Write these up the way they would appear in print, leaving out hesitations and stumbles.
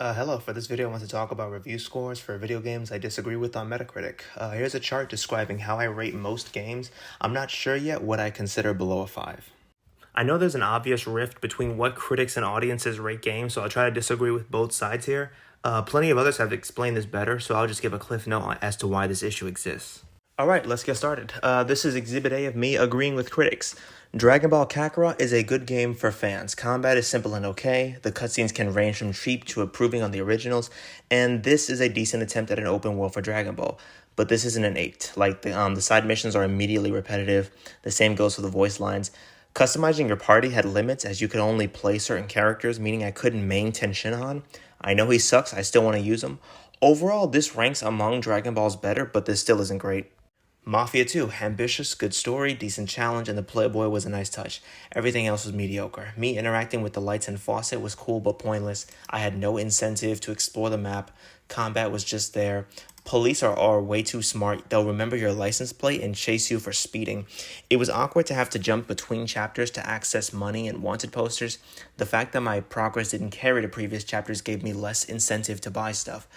Hello, for this video I want to talk about review scores for video games I disagree with on Metacritic. Here's a chart describing how I rate most games. I'm not sure yet what I consider below a 5. I know there's an obvious rift between what critics and audiences rate games, so I'll try to disagree with both sides here. Plenty of others have explained this better, so I'll just give a cliff note as to why this issue exists. Alright, let's get started. This is Exhibit A of me agreeing with critics. Dragon Ball Kakarot is a good game for fans. Combat is simple and okay, the cutscenes can range from cheap to improving on the originals, and this is a decent attempt at an open world for Dragon Ball. But this isn't an 8. Like, the side missions are immediately repetitive, the same goes for the voice lines. Customizing your party had limits as you could only play certain characters, meaning I couldn't main Tenshinhan. I know he sucks, I still want to use him. Overall, this ranks among Dragon Balls better, but this still isn't great. Mafia 2, ambitious, good story, decent challenge, and the Playboy was a nice touch. Everything else was mediocre. Me interacting with the lights and faucet was cool but pointless. I had no incentive to explore the map. Combat was just there. Police are way too smart. They'll remember your license plate and chase you for speeding. It was awkward to have to jump between chapters to access money and wanted posters. The fact that my progress didn't carry to previous chapters gave me less incentive to buy stuff.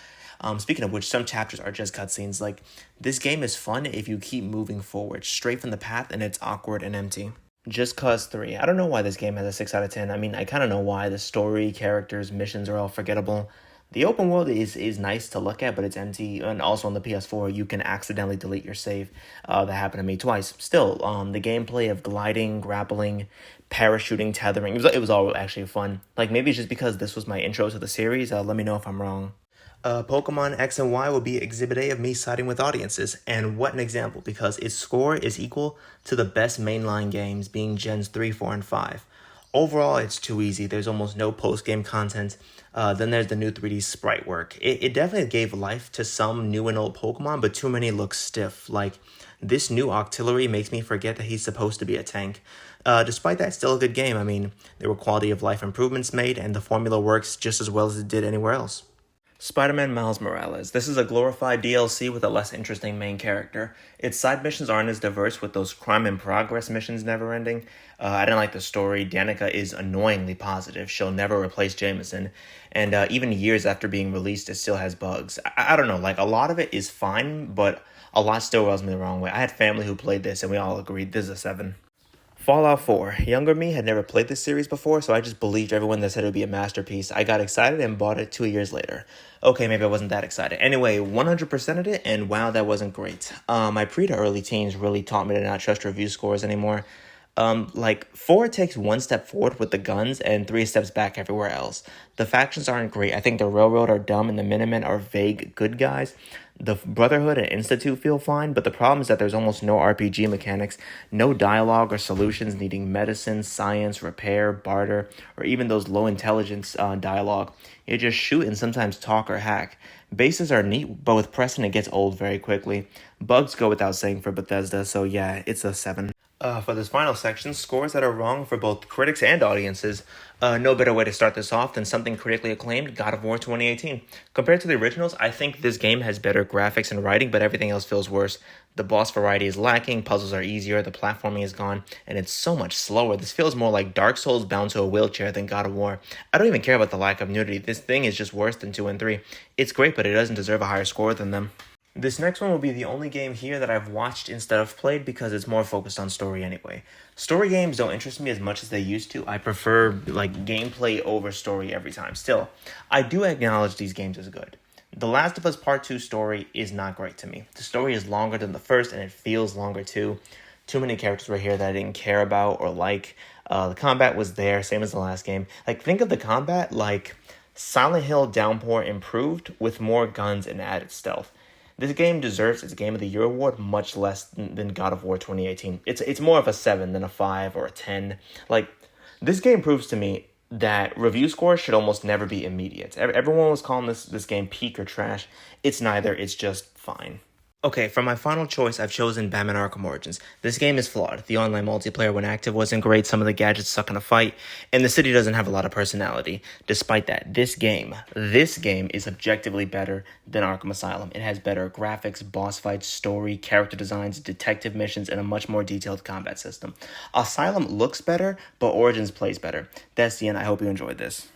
Speaking of which, some chapters are just cutscenes. Like, this game is fun if you keep moving forward, straight from the path, and it's awkward and empty. Just Cause 3. I don't know why this game has a 6 out of 10. I mean, I kind of know why. The story, characters, missions are all forgettable. The open world is nice to look at, but it's empty. And also on the PS4, you can accidentally delete your save. That happened to me twice. Still, the gameplay of gliding, grappling, parachuting, tethering, it was all actually fun. Like, maybe it's just because this was my intro to the series. Let me know if I'm wrong. Pokemon X and Y will be Exhibit A of me siding with audiences, and what an example, because its score is equal to the best mainline games, being Gens 3, 4, and 5. Overall, it's too easy. There's almost no post-game content. Then there's the new 3D sprite work. It definitely gave life to some new and old Pokemon, but too many look stiff. Like, this new Octillery makes me forget that he's supposed to be a tank. Despite that, still a good game. I mean, there were quality of life improvements made, and the formula works just as well as it did anywhere else. Spider-Man Miles Morales. This is a glorified DLC with a less interesting main character. Its side missions aren't as diverse, with those crime in progress missions never ending. I didn't like the story. Danica is annoyingly positive. She'll never replace Jameson. And even years after being released, it still has bugs. I don't know, like, a lot of it is fine, but a lot still rubs me the wrong way. I had family who played this, and we all agreed this is a 7. Fallout 4. Younger me had never played this series before, so I just believed everyone that said it would be a masterpiece. I got excited and bought it 2 years later. Okay, maybe I wasn't that excited. Anyway, 100%ed it, and wow, that wasn't great. My pre to early teens really taught me to not trust review scores anymore. 4 takes 1 step forward with the guns and 3 steps back everywhere else. The factions aren't great. I think the Railroad are dumb and the Minutemen are vague good guys. The Brotherhood and Institute feel fine, but the problem is that there's almost no RPG mechanics, no dialogue or solutions needing medicine, science, repair, barter, or even those low intelligence dialogue. You just shoot and sometimes talk or hack. Bases are neat, but with pressing it gets old very quickly. Bugs go without saying for Bethesda, so yeah, it's a 7. For this final section, scores that are wrong for both critics and audiences. No better way to start this off than something critically acclaimed, God of War 2018. Compared to the originals, I think this game has better graphics and writing, but everything else feels worse. The boss variety is lacking, puzzles are easier, the platforming is gone, and it's so much slower. This feels more like Dark Souls bound to a wheelchair than God of War. I don't even care about the lack of nudity. This thing is just worse than 2 and 3. It's great, but it doesn't deserve a higher score than them. This next one will be the only game here that I've watched instead of played because it's more focused on story anyway. Story games don't interest me as much as they used to. I prefer gameplay over story every time. Still, I do acknowledge these games as good. The Last of Us Part 2 story is not great to me. The story is longer than the first and it feels longer too. Too many characters were here that I didn't care about or like. The combat was there, same as the last game. Think of the combat like Silent Hill Downpour improved with more guns and added stealth. This game deserves its Game of the Year award much less than God of War 2018. It's more of a 7 than a 5 or a 10. This game proves to me that review scores should almost never be immediate. Everyone was calling this game peak or trash. It's neither, it's just fine. Okay, for my final choice, I've chosen Batman Arkham Origins. This game is flawed. The online multiplayer when active wasn't great, some of the gadgets suck in a fight, and the city doesn't have a lot of personality. Despite that, this game is objectively better than Arkham Asylum. It has better graphics, boss fights, story, character designs, detective missions, and a much more detailed combat system. Asylum looks better, but Origins plays better. That's the end. I hope you enjoyed this.